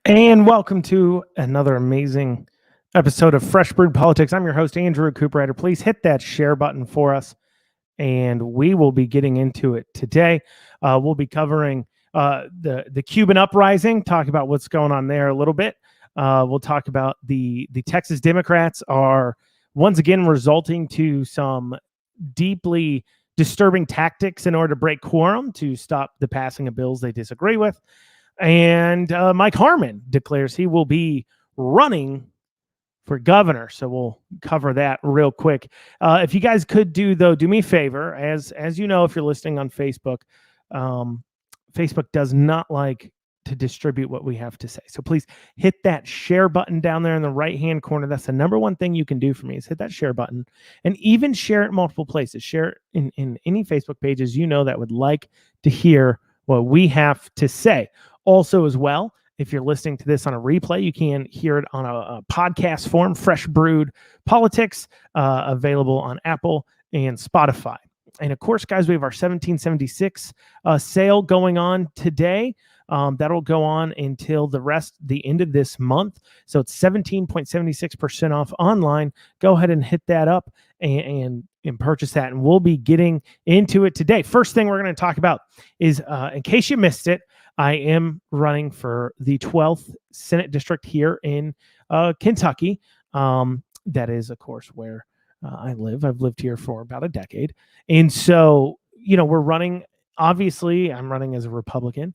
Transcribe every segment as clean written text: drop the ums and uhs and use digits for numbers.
And welcome to another amazing episode of Fresh Brewed Politics. I'm your host, Andrew Cooperrider. Please hit that share button for us, and we will be getting into it today. We'll be covering the Cuban Uprising, talk about what's going on there a little bit. We'll talk about the Texas Democrats are once again resulting to some deeply disturbing tactics in order to break quorum to stop the passing of bills they disagree with. And Mike Harmon declares he will be running for governor. So we'll cover that real quick. If you guys could do me a favor, as you know, if you're listening on Facebook, Facebook does not like to distribute what we have to say. So please hit that share button down there in the right-hand corner. That's the number one thing you can do for me, is hit that share button, and even share it multiple places. Share it in any Facebook pages you know that would like to hear what we have to say. Also, as well, if you're listening to this on a replay, you can hear it on a podcast form, Fresh Brewed Politics, available on Apple and Spotify. And of course, guys, we have our 1776 sale going on today. That'll go on until the end of this month. So it's 17.76% off online. Go ahead and hit that up and purchase that. And we'll be getting into it today. First thing we're going to talk about is, in case you missed it, I am running for the 12th Senate District here in Kentucky. That is, of course, where I live. I've lived here for about a decade. And so, we're running, obviously, I'm running as a Republican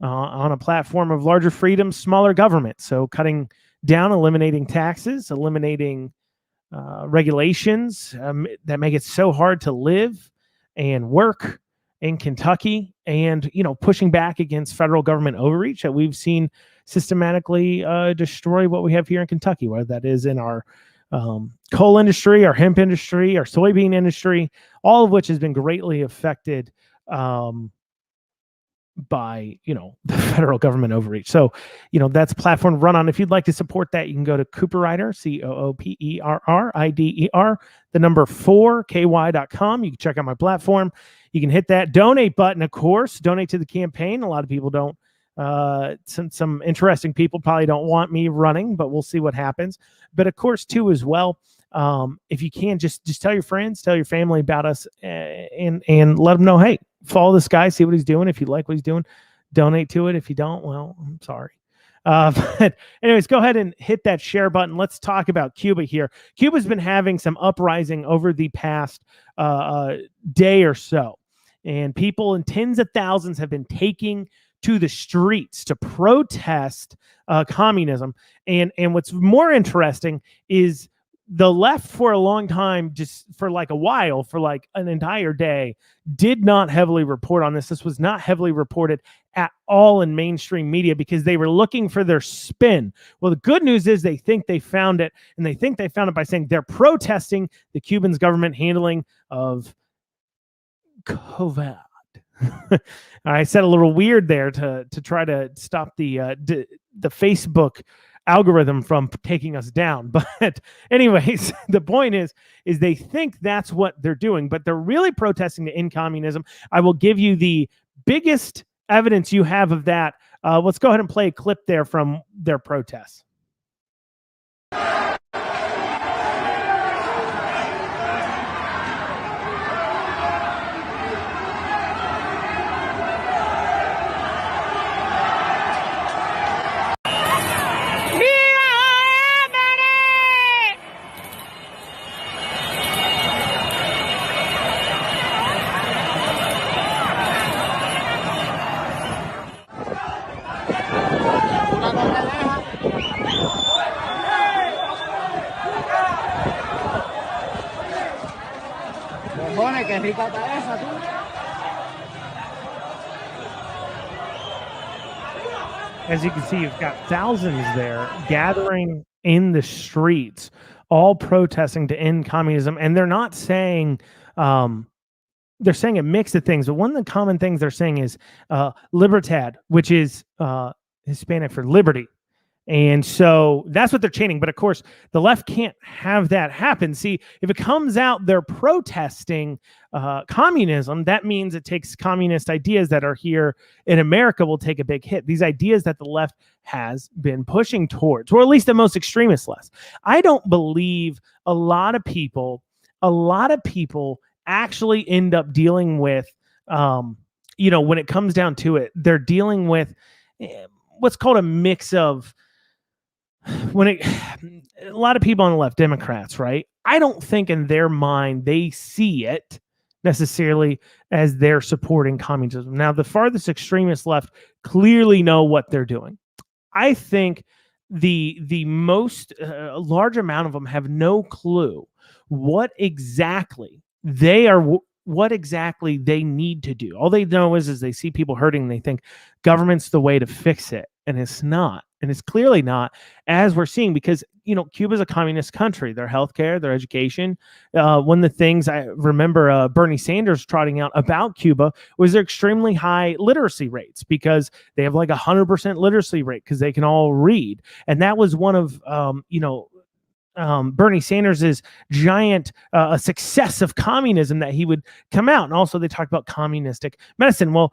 on a platform of larger freedom, smaller government. So cutting down, eliminating taxes, eliminating regulations that make it so hard to live and work in Kentucky, and pushing back against federal government overreach that we've seen systematically destroy what we have here in Kentucky, whether that is in our coal industry, our hemp industry, our soybean industry, all of which has been greatly affected by the federal government overreach. So that's a platform to run on. If you'd like to support that, you can go to Cooperrider, COOPERRIDER, the number 4KY.com. You can check out my platform. You can hit that donate button, of course, donate to the campaign. A lot of people don't, some interesting people probably don't want me running, but we'll see what happens. But of course, too, as well, if you can, just tell your friends, tell your family about us, and let them know, hey, follow this guy, see what he's doing. If you like what he's doing, donate to it. If you don't, well, I'm sorry. But anyways, go ahead and hit that share button. Let's talk about Cuba here. Cuba's been having some uprising over the past day or so, and people in tens of thousands have been taking to the streets to protest communism. And what's more interesting is the left, for a long time, just for like a while, for like an entire day, did not heavily report on this. This was not heavily reported at all in mainstream media because they were looking for their spin. Well, the good news is they think they found it, and they think they found it by saying they're protesting the Cuban government handling of COVID. I said a little weird there to try to stop the Facebook algorithm from taking us down. But anyways, the point is they think that's what they're doing, but they're really protesting to end communism. I will give you the biggest evidence you have of that. Let's go ahead and play a clip there from their protests. As you can see, you've got thousands there gathering in the streets, all protesting to end communism. And they're not saying, they're saying a mix of things, but one of the common things they're saying is Libertad, which is Hispanic for liberty. And so that's what they're chanting. But of course, the left can't have that happen. See, if it comes out they're protesting communism, that means it takes communist ideas that are here in America will take a big hit. These ideas that the left has been pushing towards, or at least the most extremist left. I don't believe a lot of people actually end up dealing with, when it comes down to it, they're dealing with what's called a mix of a lot of people on the left, Democrats, right? I don't think in their mind they see it necessarily as they're supporting communism. Now, the farthest extremist left clearly know what they're doing. I think the most large amount of them have no clue what exactly they need to do. All they know is they see people hurting and they think government's the way to fix it. And it's not. And it's clearly not, as we're seeing, because, Cuba's a communist country. Their healthcare, their education. One of the things I remember Bernie Sanders trotting out about Cuba was their extremely high literacy rates, because they have like 100% literacy rate because they can all read. And that was one of, Bernie Sanders' giant success of communism, that he would come out. And also they talked about communistic medicine. Well,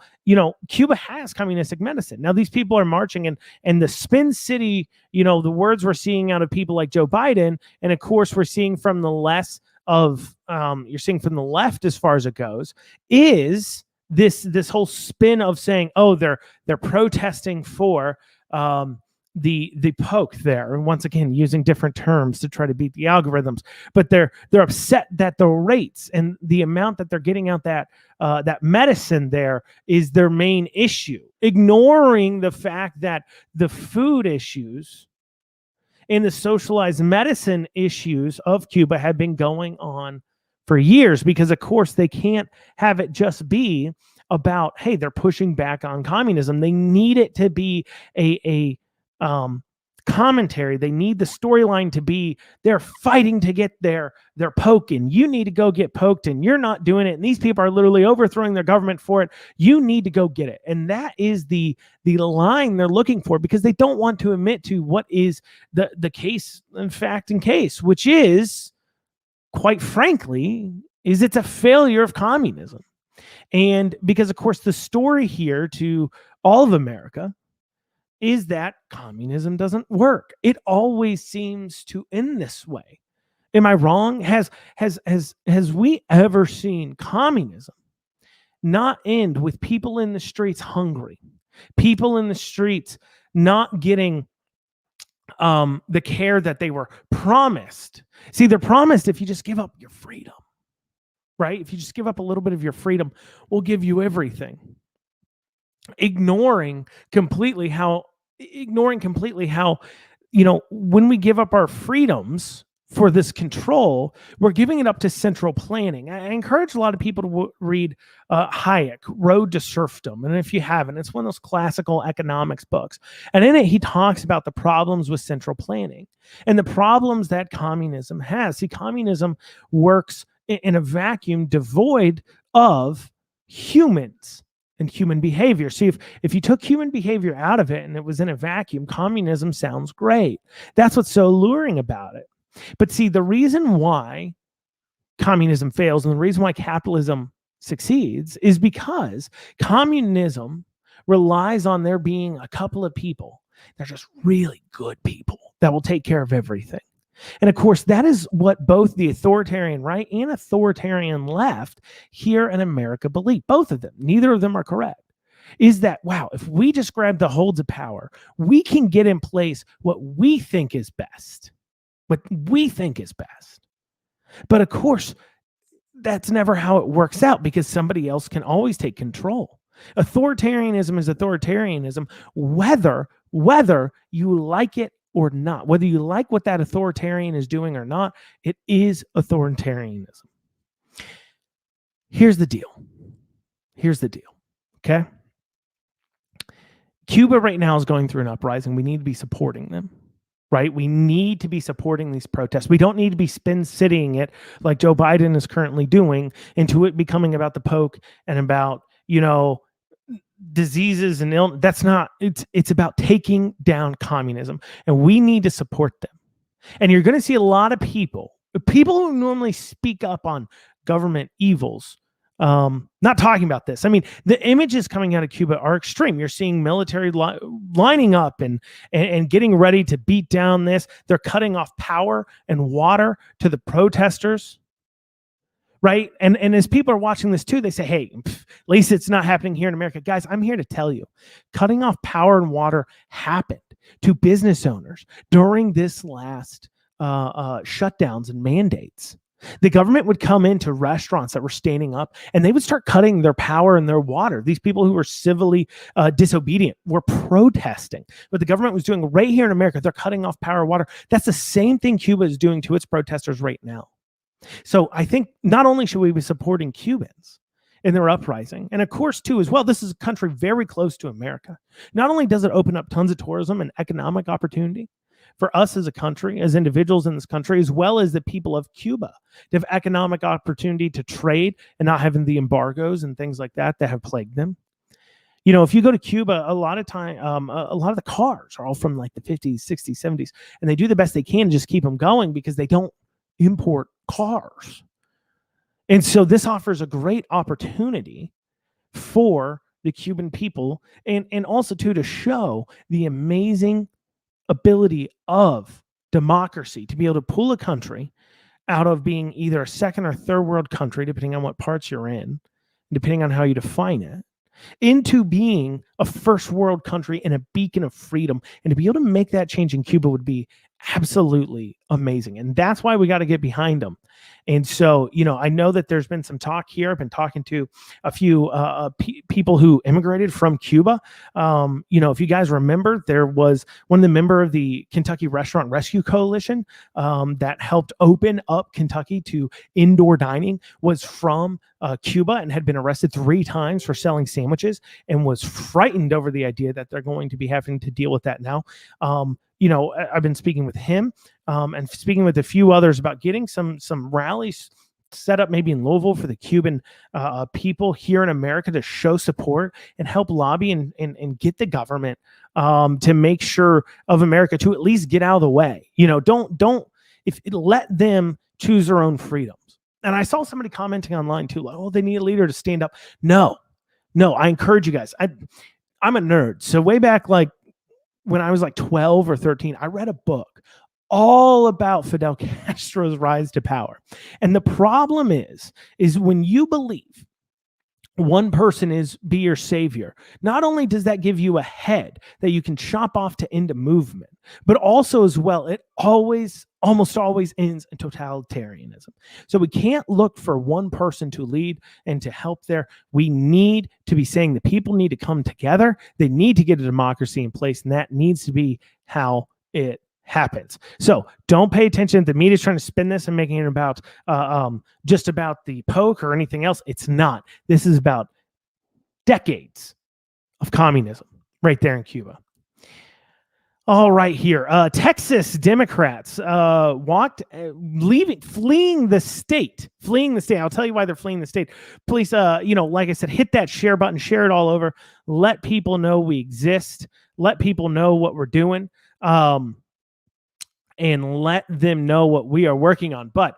Cuba has communistic medicine. Now these people are marching, and the spin city, the words we're seeing out of people like Joe Biden, and of course we're seeing from the left as far as it goes, is this whole spin of saying, oh, they're protesting for the poke there, and once again using different terms to try to beat the algorithms, but they're upset that the rates and the amount that they're getting out that medicine there is their main issue, ignoring the fact that the food issues and the socialized medicine issues of Cuba have been going on for years, because of course they can't have it just be about, hey, they're pushing back on communism. They need it to be a commentary. They need the storyline to be they're fighting to get their poke in. You need to go get poked and you're not doing it. And these people are literally overthrowing their government for it. You need to go get it. And that is the line they're looking for, because they don't want to admit to what is the case, in fact, which is, quite frankly, is it's a failure of communism. And because, of course, the story here to all of America is that communism doesn't work. It always seems to end this way. Am I wrong? Has we ever seen communism not end with people in the streets hungry, people in the streets not getting the care that they were promised? See, they're promised, if you just give up your freedom, right? If you just give up a little bit of your freedom, we'll give you everything. Ignoring completely how, when we give up our freedoms for this control, we're giving it up to central planning. I encourage a lot of people to read Hayek, Road to Serfdom. And if you haven't, it's one of those classical economics books. And in it, he talks about the problems with central planning and the problems that communism has. See, communism works in a vacuum devoid of humans and human behavior. See, if you took human behavior out of it and it was in a vacuum, communism sounds great. That's what's so alluring about it. But see, the reason why communism fails and the reason why capitalism succeeds is because communism relies on there being a couple of people. They're just really good people that will take care of everything. And of course, that is what both the authoritarian right and authoritarian left here in America believe. Both of them, neither of them are correct, is that, wow, if we just grab the holds of power, we can get in place what we think is best. What we think is best. But of course, that's never how it works out, because somebody else can always take control. Authoritarianism is authoritarianism, whether you like it or not. Whether you like what that authoritarian is doing or not, it is authoritarianism. Here's the deal. Okay? Cuba right now is going through an uprising. We need to be supporting them, right? We need to be supporting these protests. We don't need to be spin-citying it like Joe Biden is currently doing into it becoming about the poke and about, diseases and illness. That's not, it's about taking down communism, and we need to support them. And you're going to see a lot of people who normally speak up on government evils, not talking about this. I mean, the images coming out of Cuba are extreme. You're seeing military lining up and getting ready to beat down this. They're cutting off power and water to the protesters. Right. And as people are watching this too, they say, hey, at least it's not happening here in America. Guys, I'm here to tell you, cutting off power and water happened to business owners during this last shutdowns and mandates. The government would come into restaurants that were standing up, and they would start cutting their power and their water. These people who were civilly disobedient were protesting. What the government was doing right here in America, they're cutting off power and water. That's the same thing Cuba is doing to its protesters right now. So I think not only should we be supporting Cubans in their uprising, and of course, too, as well, this is a country very close to America. Not only does it open up tons of tourism and economic opportunity for us as a country, as individuals in this country, as well as the people of Cuba to have economic opportunity to trade and not having the embargoes and things like that have plagued them. You know, if you go to Cuba, a lot of time, a lot of the cars are all from like the 50s, 60s, 70s, and they do the best they can to just keep them going because they don't import cars. And so this offers a great opportunity for the Cuban people, and also too, to show the amazing ability of democracy to be able to pull a country out of being either a second or third world country, depending on what parts you're in, depending on how you define it, into being a first world country and a beacon of freedom. And to be able to make that change in Cuba would be absolutely amazing. And that's why we got to get behind them. And so, you know, I know that there's been some talk here. I've been talking to a few people who immigrated from Cuba. You know, if you guys remember, there was one of the members of the Kentucky Restaurant Rescue Coalition that helped open up Kentucky to indoor dining, was from Cuba and had been arrested 3 times for selling sandwiches, and was frightened over the idea that they're going to be having to deal with that now. You know, I've been speaking with him and speaking with a few others about getting some rallies set up maybe in Louisville for the Cuban people here in America to show support and help lobby and get the government to make sure of America to at least get out of the way. You know, don't let them choose their own freedoms. And I saw somebody commenting online too, like, oh, they need a leader to stand up. No, I encourage you guys. I'm a nerd. So way back, like, when I was like 12 or 13, I read a book all about Fidel Castro's rise to power. And the problem is when you believe one person be your savior, not only does that give you a head that you can chop off to end a movement, but also as well, it almost always ends in totalitarianism. So we can't look for one person to lead and to help there. We need to be saying the people need to come together. They need to get a democracy in place, and that needs to be how it happens. So don't pay attention. The media is trying to spin this and making it about just about the poke or anything else. It's not. This is about decades of communism right there in Cuba. All right, here, Texas Democrats fleeing the state. I'll tell you why they're fleeing the state. Please, you know, like I said, hit that share button, share it all over. Let people know we exist. Let people know what we're doing. And let them know what we are working on. But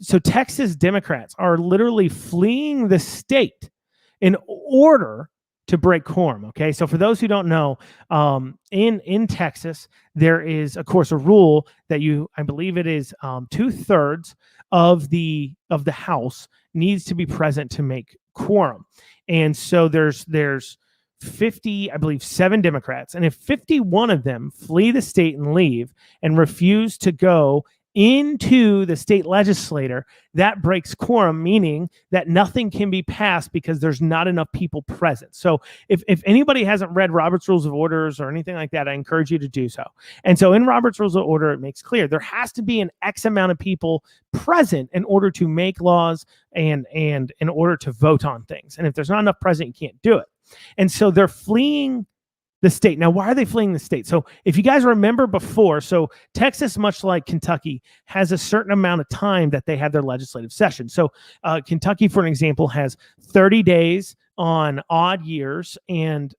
so Texas Democrats are literally fleeing the state in order to break quorum. Okay, so for those who don't know, in Texas, there is, of course, a rule that I believe it is 2/3 of the House needs to be present to make quorum. And so there's 50, I believe, 7 Democrats. And if 51 of them flee the state and leave and refuse to go into the state legislature, that breaks quorum, meaning that nothing can be passed because there's not enough people present. So if anybody hasn't read Robert's Rules of Orders or anything like that, I encourage you to do so. And so in Robert's Rules of Order, it makes clear there has to be an X amount of people present in order to make laws and in order to vote on things. And if there's not enough present, you can't do it. And so they're fleeing the state. Now, why are they fleeing the state? So if you guys remember before, so Texas, much like Kentucky, has a certain amount of time that they have their legislative session. So Kentucky, for an example, has 30 days on odd years and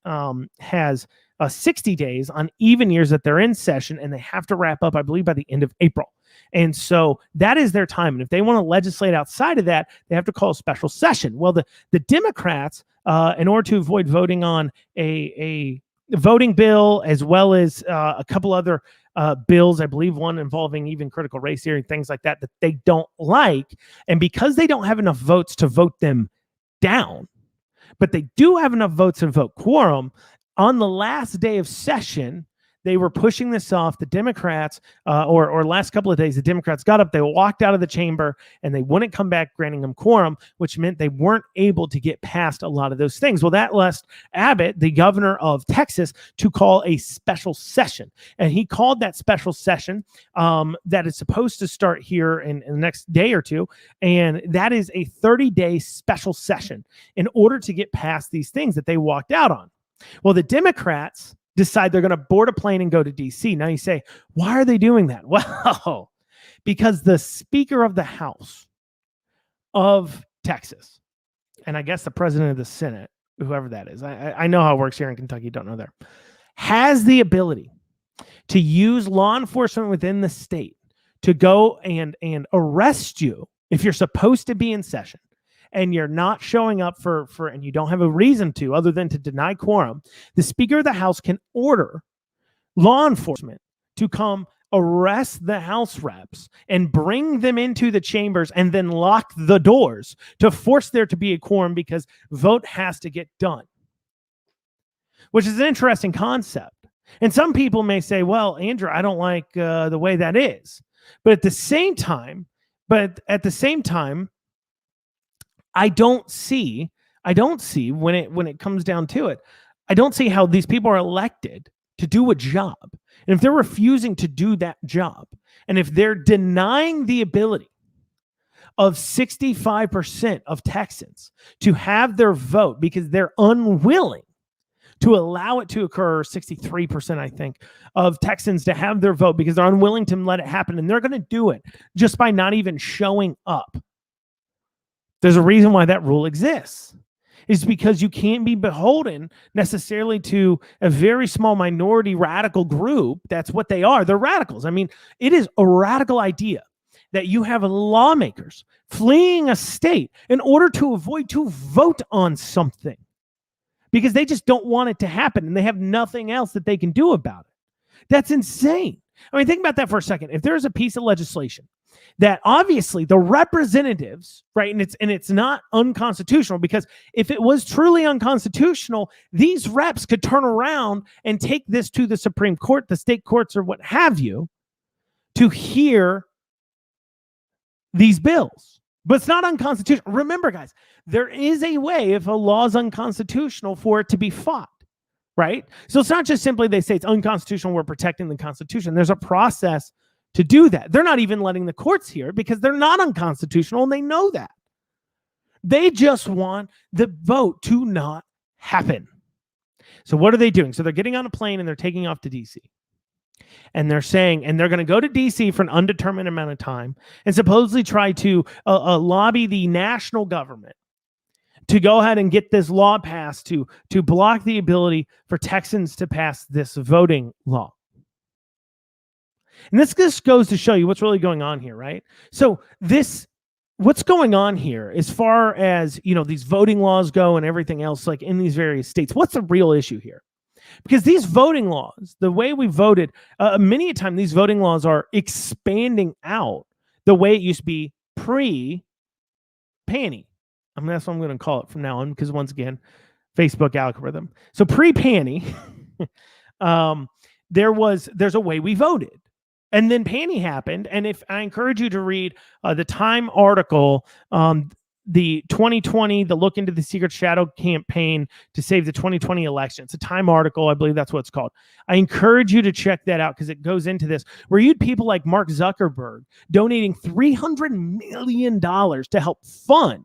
has 60 days on even years that they're in session, and they have to wrap up, I believe, by the end of April. And so that is their time. And if they want to legislate outside of that, they have to call a special session. Well, the Democrats, in order to avoid voting on a voting bill, as well as a couple other bills, I believe one involving even critical race theory, things like that, that they don't like. And because they don't have enough votes to vote them down, but they do have enough votes to vote quorum, on the last day of session, they were pushing this off. The Democrats, or last couple of days, the Democrats got up, they walked out of the chamber, and they wouldn't come back granting them quorum, which meant they weren't able to get past a lot of those things. Well, that left Abbott, the governor of Texas, to call a special session. And he called that special session that is supposed to start here in the next day or two. And that is a 30-day special session in order to get past these things that they walked out on. Well, the Democrats decide they're going to board a plane and go to D.C. Now you say, why are they doing that? Well, because the Speaker of the House of Texas, and I guess the President of the Senate, whoever that is, I know how it works here in Kentucky, don't know there, has the ability to use law enforcement within the state to go and arrest you if you're supposed to be in session and you're not showing up for and you don't have a reason to other than to deny quorum. The Speaker of the House can order law enforcement to come arrest the House reps and bring them into the chambers and then lock the doors to force there to be a quorum because vote has to get done, which is an interesting concept. And some people may say, well, Andrew, I don't like the way that is. But at the same time, I don't see when it comes down to it, I don't see how these people are elected to do a job. And if they're refusing to do that job, and if they're denying the ability of 65% of Texans to have their vote because they're unwilling to allow it to occur, 63%, I think, of Texans to have their vote because they're unwilling to let it happen, and they're going to do it just by not even showing up. There's a reason why that rule exists. It's because you can't be beholden necessarily to a very small minority radical group. That's what they are. They're radicals. I mean, it is a radical idea that you have lawmakers fleeing a state in order to avoid to vote on something because they just don't want it to happen and they have nothing else that they can do about it. That's insane. I mean, think about that for a second. If there's a piece of legislation that obviously the representatives, right, and it's not unconstitutional, because if it was truly unconstitutional, these reps could turn around and take this to the Supreme Court, the state courts, or what have you, to hear these bills. But it's not unconstitutional. Remember, guys, there is a way, if a law is unconstitutional, for it to be fought. Right? So it's not just simply they say it's unconstitutional, we're protecting the Constitution. There's a process to do that. They're not even letting the courts hear it because they're not unconstitutional and they know that. They just want the vote to not happen. So what are they doing? So they're getting on a plane and they're taking off to D.C. And they're saying, and they're going to go to D.C. for an undetermined amount of time and supposedly try to lobby the national government to go ahead and get this law passed to block the ability for Texans to pass this voting law. And this just goes to show you what's really going on here, right? So what's going on here as far as, these voting laws go and everything else, like in these various states, what's the real issue here? Because these voting laws, the way we voted, many a time these voting laws are expanding out the way it used to be pre-Panny. I mean, that's what I'm going to call it from now on, because once again, Facebook algorithm. So pre-Panny, there's a way we voted. And then Panny happened. And if I encourage you to read the Time article, the 2020, the Look into the Secret Shadow Campaign to Save the 2020 Election. It's a Time article. I believe that's what it's called. I encourage you to check that out because it goes into this, where you had people like Mark Zuckerberg donating $300 million to help fund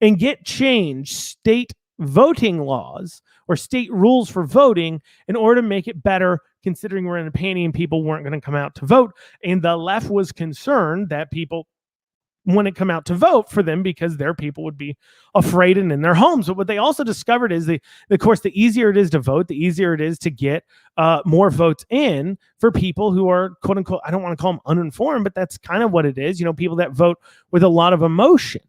and get changed state voting laws or state rules for voting in order to make it better, considering we're in a Panny and people weren't going to come out to vote. And the left was concerned that people wouldn't come out to vote for them because their people would be afraid and in their homes. But what they also discovered is, of course, the easier it is to vote, the easier it is to get more votes in for people who are, quote unquote, I don't want to call them uninformed, but that's kind of what it is. People that vote with a lot of emotion.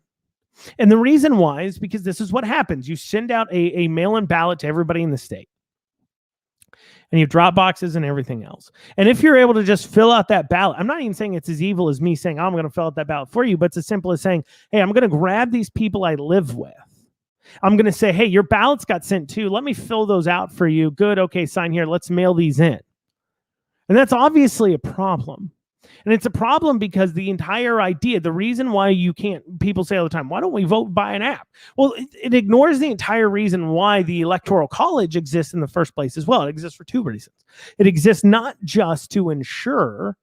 And the reason why is because this is what happens. You send out a mail-in ballot to everybody in the state, and you drop boxes and everything else. And if you're able to just fill out that ballot, I'm not even saying it's as evil as me saying, I'm going to fill out that ballot for you, but it's as simple as saying, hey, I'm going to grab these people I live with. I'm going to say, hey, your ballots got sent too. Let me fill those out for you. Good. Okay, sign here. Let's mail these in. And that's obviously a problem. And it's a problem because the entire idea, the reason why you can't, people say all the time, why don't we vote by an app? Well, it ignores the entire reason why the Electoral College exists in the first place as well. It exists for two reasons. It exists not just to ensure,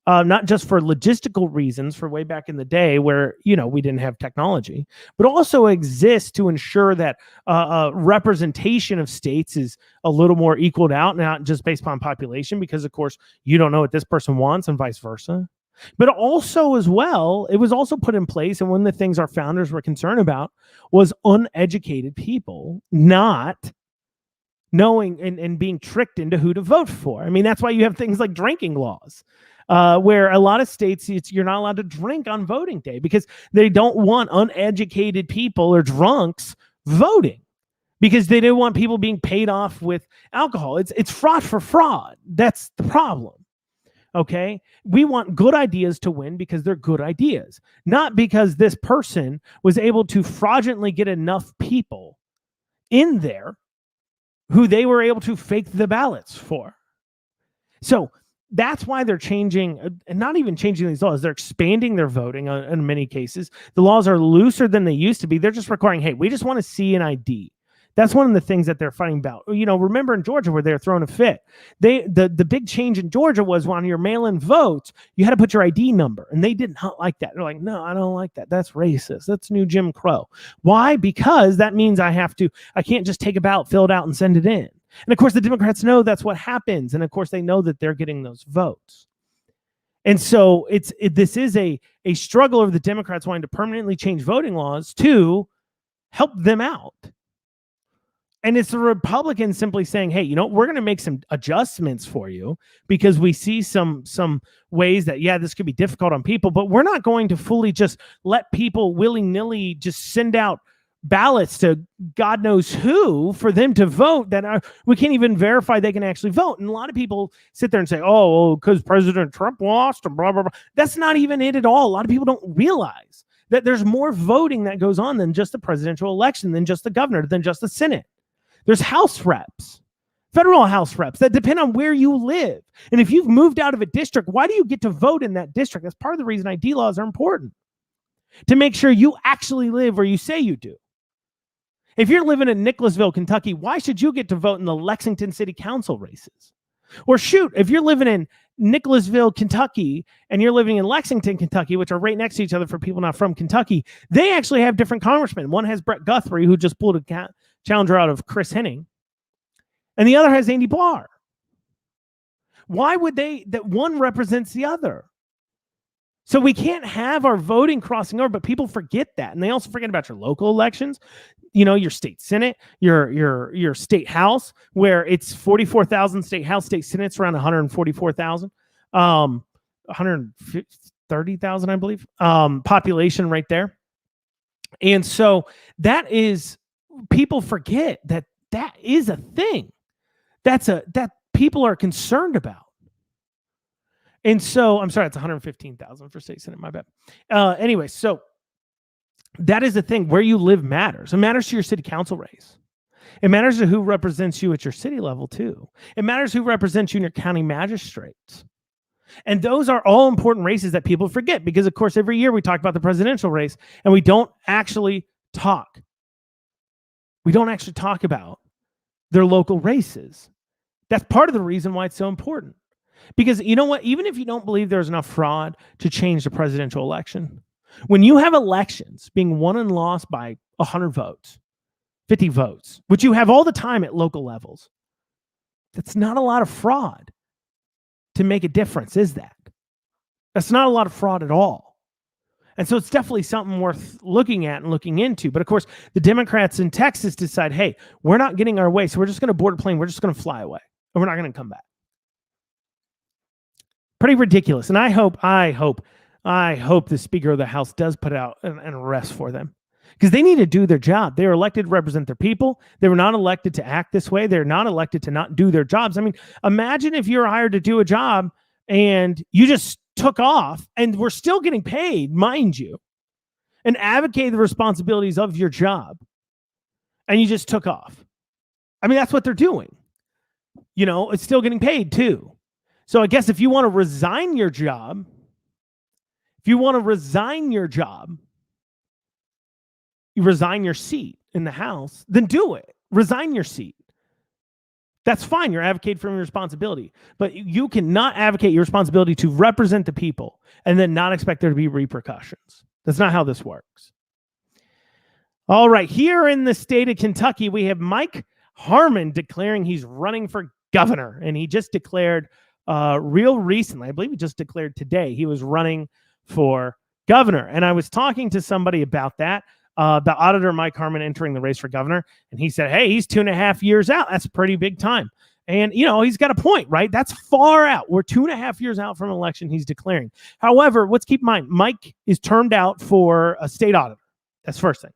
not just for logistical reasons for way back in the day where, we didn't have technology, but also exists to ensure that representation of states is a little more equaled out, not just based upon population, because of course you don't know what this person wants and vice versa. But also as well, it was also put in place, and one of the things our founders were concerned about was uneducated people not knowing and being tricked into who to vote for. I mean, that's why you have things like drinking laws. Where a lot of states, you're not allowed to drink on voting day because they don't want uneducated people or drunks voting, because they don't want people being paid off with alcohol. It's fraud for fraud. That's the problem. Okay? We want good ideas to win because they're good ideas, not because this person was able to fraudulently get enough people in there who they were able to fake the ballots for. So that's why they're changing, and not even changing these laws. They're expanding their voting in many cases. The laws are looser than they used to be. They're just requiring, hey, we just want to see an ID. That's one of the things that they're fighting about. Remember in Georgia where they're throwing a fit. The big change in Georgia was on your mail-in votes, you had to put your ID number, and they did not like that. They're like, no, I don't like that. That's racist. That's new Jim Crow. Why? Because that means I can't just take a ballot, fill it out, and send it in. And of course, the Democrats know that's what happens. And of course, they know that they're getting those votes. And so this is a struggle of the Democrats wanting to permanently change voting laws to help them out. And it's the Republicans simply saying, hey, we're going to make some adjustments for you because we see some ways that, this could be difficult on people, but we're not going to fully just let people willy-nilly just send out ballots to God knows who for them to vote that we can't even verify they can actually vote. And a lot of people sit there and say, oh, because President Trump lost and blah, blah, blah. That's not even it at all. A lot of people don't realize that there's more voting that goes on than just the presidential election, than just the governor, than just the Senate. There's House reps, federal House reps that depend on where you live. And if you've moved out of a district, why do you get to vote in that district? That's part of the reason ID laws are important, to make sure you actually live where you say you do. If you're living in Nicholasville, Kentucky, why should you get to vote in the Lexington City Council races? Or shoot, if you're living in Nicholasville, Kentucky, and you're living in Lexington, Kentucky, which are right next to each other for people not from Kentucky, they actually have different congressmen. One has Brett Guthrie, who just pulled a challenger out of Chris Henning, and the other has Andy Barr. Why would that one represents the other? So we can't have our voting crossing over, but people forget that. And they also forget about your local elections, your state Senate, your state House, where it's 44,000 state House, state Senate's around 144,000, 130,000, I believe, population right there. And so that is, people forget that is a thing that people are concerned about. And so, I'm sorry, it's 115,000 for state Senate, my bad. Anyway, so that is the thing. Where you live matters. It matters to your city council race. It matters to who represents you at your city level, too. It matters who represents you in your county magistrates. And those are all important races that people forget because, of course, every year we talk about the presidential race, and we don't actually talk. We don't actually talk about their local races. That's part of the reason why it's so important. Because you know what? Even if you don't believe there's enough fraud to change the presidential election, when you have elections being won and lost by 100 votes, 50 votes, which you have all the time at local levels, that's not a lot of fraud to make a difference, is that? That's not a lot of fraud at all. And so it's definitely something worth looking at and looking into. But of course, the Democrats in Texas decide, hey, we're not getting our way, so we're just going to board a plane. We're just going to fly away, and we're not going to come back. Pretty ridiculous. And I hope the Speaker of the House does put out an arrest for them, because they need to do their job. They were elected to represent their people. They were not elected to act this way. They're not elected to not do their jobs. I mean, imagine if you're hired to do a job and you just took off, and we're still getting paid, mind you, and advocate the responsibilities of your job, and you just took off. I mean, that's what they're doing. It's still getting paid too. So I guess if you want to resign your job, you resign your seat in the House, then do it. Resign your seat. That's fine. You're advocating for your responsibility. But you cannot advocate your responsibility to represent the people and then not expect there to be repercussions. That's not how this works. All right. Here in the state of Kentucky, we have Mike Harmon declaring he's running for governor. And he just declared real recently, I believe he just declared today, he was running for governor. And I was talking to somebody about that, about Auditor Mike Harmon entering the race for governor. And he said, hey, he's 2.5 years out. That's a pretty big time. And, he's got a point, right? That's far out. We're 2.5 years out from an election he's declaring. However, let's keep in mind, Mike is termed out for a state auditor. That's first thing.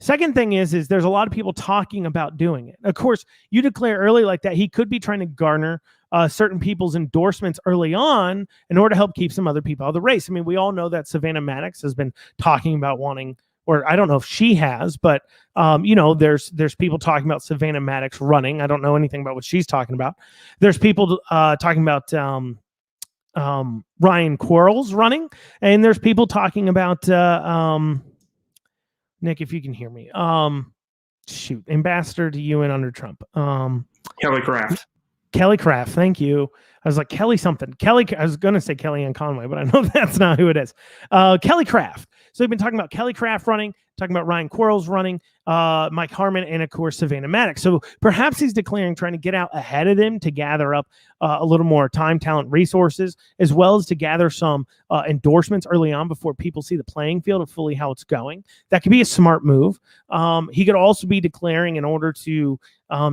Second thing is there's a lot of people talking about doing it. Of course, you declare early like that, he could be trying to garner certain people's endorsements early on in order to help keep some other people out of the race. I mean, we all know that Savannah Maddox has been talking about wanting, or I don't know if she has, but there's people talking about Savannah Maddox running. I don't know anything about what she's talking about. There's people talking about Ryan Quarles running, and there's people talking about Nick, if you can hear me, ambassador to UN under Trump, Kelly Craft. Kelly Craft, thank you. I was like, Kelly something. I was going to say Kellyanne Conway, but I know that's not who it is. Kelly Craft. So we've been talking about Kelly Craft running, talking about Ryan Quarles running, Mike Harmon, and of course, Savannah Maddox. So perhaps he's declaring, trying to get out ahead of them to gather up a little more time, talent, resources, as well as to gather some endorsements early on before people see the playing field of fully how it's going. That could be a smart move. He could also be declaring in order to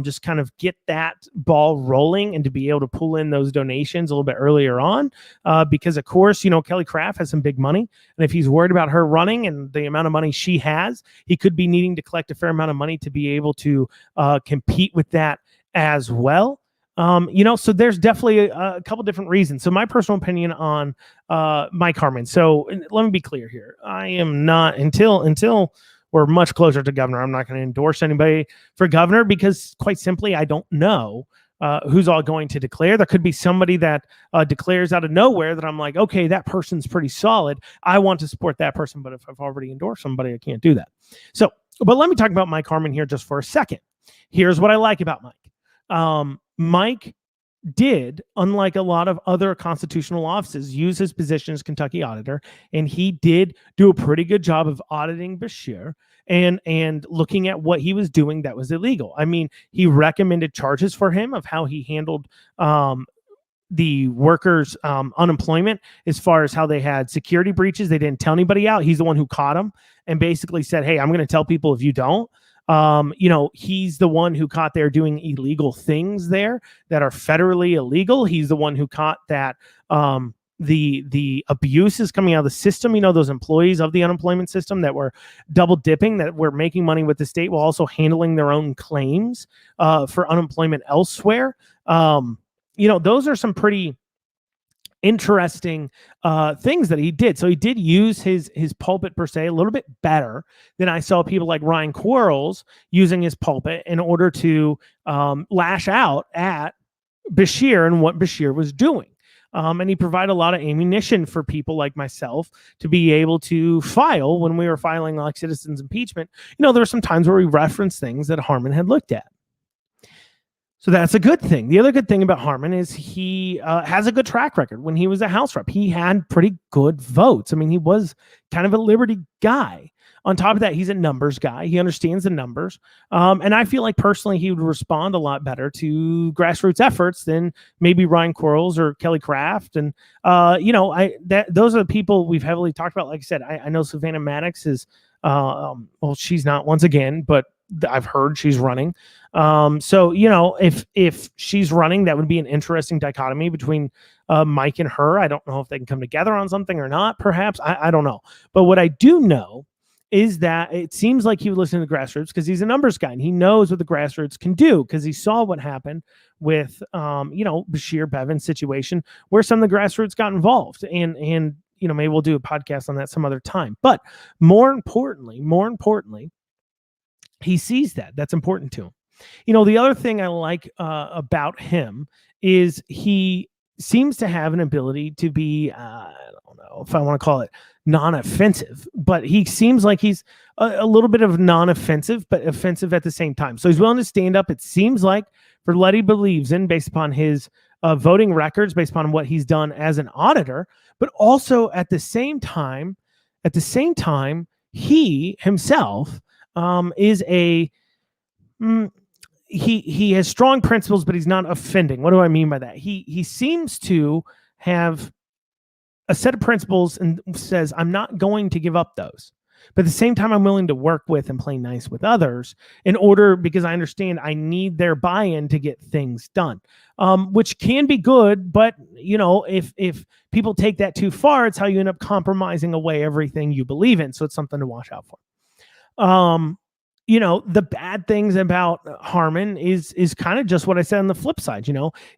just kind of get that ball rolling and to be able to pull in those donations a little bit earlier on, because of course, Kelly Craft has some big money. And if he's worried about her running and the amount of money she has, he could be needing to collect a fair amount of money to be able to compete with that as well. So there's definitely a couple different reasons. So my personal opinion on Mike Harmon. So let me be clear here. I am not, until we're much closer to governor, I'm not going to endorse anybody for governor, because quite simply, I don't know who's all going to declare. There could be somebody that declares out of nowhere that I'm like, okay, that person's pretty solid. I want to support that person. But if I've already endorsed somebody, I can't do that. So, but let me talk about Mike Harmon here just for a second. Here's what I like about Mike. Mike did, unlike a lot of other constitutional offices, use his position as Kentucky auditor, and he did do a pretty good job of auditing Beshear and looking at what he was doing that was illegal. I mean, he recommended charges for him of how he handled the workers' unemployment, as far as how they had security breaches. They didn't tell anybody out. He's the one who caught them and basically said, hey, I'm going to tell people if you don't. He's the one who caught they're doing illegal things there that are federally illegal. He's the one who caught that the abuse is coming out of the system. Those employees of the unemployment system that were double dipping, that were making money with the state while also handling their own claims for unemployment elsewhere. Those are some pretty interesting things that he did. So he did use his pulpit per se a little bit better than I saw people like Ryan Quarles using his pulpit in order to lash out at Beshear and what Beshear was doing. And he provided a lot of ammunition for people like myself to be able to file when we were filing like citizens impeachment. There were some times where we referenced things that Harmon had looked at. So that's a good thing. The other good thing about Harmon is he has a good track record. When he was a House rep, he had pretty good votes. I mean, he was kind of a Liberty guy. On top of that, he's a numbers guy. He understands the numbers. And I feel like personally he would respond a lot better to grassroots efforts than maybe Ryan Quarles or Kelly Craft. And, those are the people we've heavily talked about. Like I said, I know Savannah Maddox is, she's not once again, but I've heard she's running. So, if she's running, that would be an interesting dichotomy between Mike and her. I don't know if they can come together on something or not, perhaps. I don't know. But what I do know is that it seems like he would listen to the grassroots because he's a numbers guy and he knows what the grassroots can do because he saw what happened with, Bashir Bevin's situation where some of the grassroots got involved. And maybe we'll do a podcast on that some other time. But more importantly, he sees that. That's important to him. The other thing I like about him is he seems to have an ability to be, I don't know if I want to call it non-offensive, but he seems like he's a little bit of non-offensive, but offensive at the same time. So he's willing to stand up. It seems like for what he believes in based upon his voting records, based upon what he's done as an auditor, but also at the same time, he himself is a he has strong principles, but he's not offending. What do I mean by that? He seems to have a set of principles and says, I'm not going to give up those. But at the same time, I'm willing to work with and play nice with others because I understand I need their buy-in to get things done, which can be good. But, if people take that too far, it's how you end up compromising away everything you believe in. So it's something to watch out for. The bad things about Harmon is kind of just what I said on the flip side.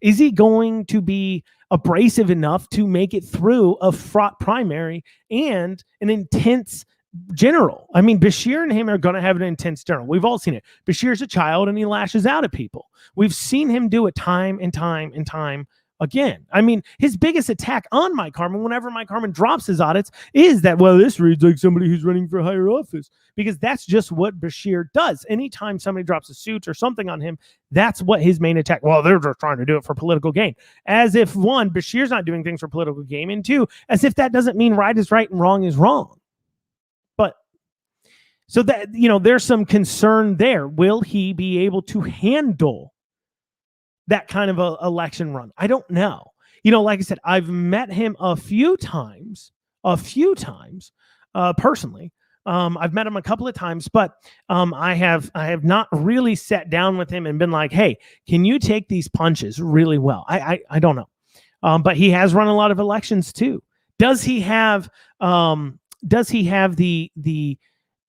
Is he going to be abrasive enough to make it through a fraught primary and an intense general? I mean, Bashir and him are going to have an intense general. We've all seen it. Bashir's a child and he lashes out at people. We've seen him do it time and time and time again. I mean, his biggest attack on Mike Harmon, whenever Mike Harmon drops his audits, is that, well, this reads like somebody who's running for higher office, because that's just what Bashir does. Anytime somebody drops a suit or something on him, that's what his main attack. Well, they're just trying to do it for political gain. As if, one, Bashir's not doing things for political gain, and two, as if that doesn't mean right is right and wrong is wrong. But so that, there's some concern there. Will he be able to handle that kind of a election run? I don't know. Like I said, I've met him a few times personally. I've met him a couple of times, but I have not really sat down with him and been like, hey, can you take these punches really well? I don't know. But he has run a lot of elections too. Does he have the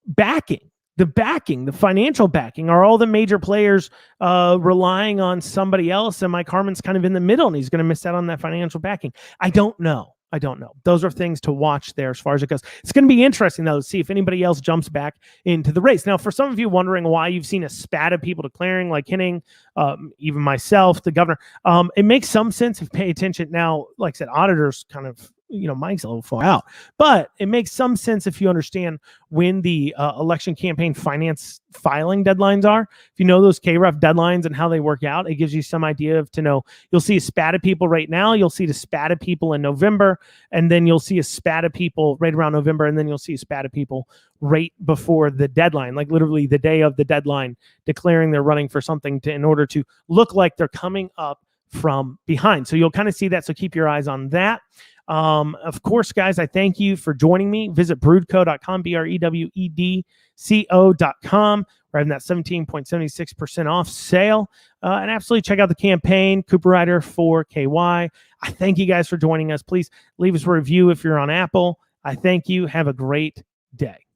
backing? The financial backing? Are all the major players relying on somebody else, and Mike Harmon's kind of in the middle and he's going to miss out on that financial backing? I don't know. Those are things to watch there as far as it goes. It's going to be interesting, though, to see if anybody else jumps back into the race. Now, for some of you wondering why you've seen a spat of people declaring, like Henning, even myself, the governor, it makes some sense if you pay attention. Now, like I said, auditors kind of, Mike's a little far out, but it makes some sense if you understand when the election campaign finance filing deadlines are. If you know those KREF deadlines and how they work out, it gives you some idea to know. You'll see a spat of people right now. You'll see the spat of people in November, and then you'll see a spat of people right around November, and then you'll see a spat of people right before the deadline, like literally the day of the deadline, declaring they're running for something in order to look like they're coming up from behind. So you'll kind of see that. So keep your eyes on that. Of course, guys, I thank you for joining me. Visit brewedco.com, BREWEDCO.com. We're having that 17.76% off sale. And absolutely check out the campaign, Cooper Rider for KY. I thank you guys for joining us. Please leave us a review if you're on Apple. I thank you. Have a great day.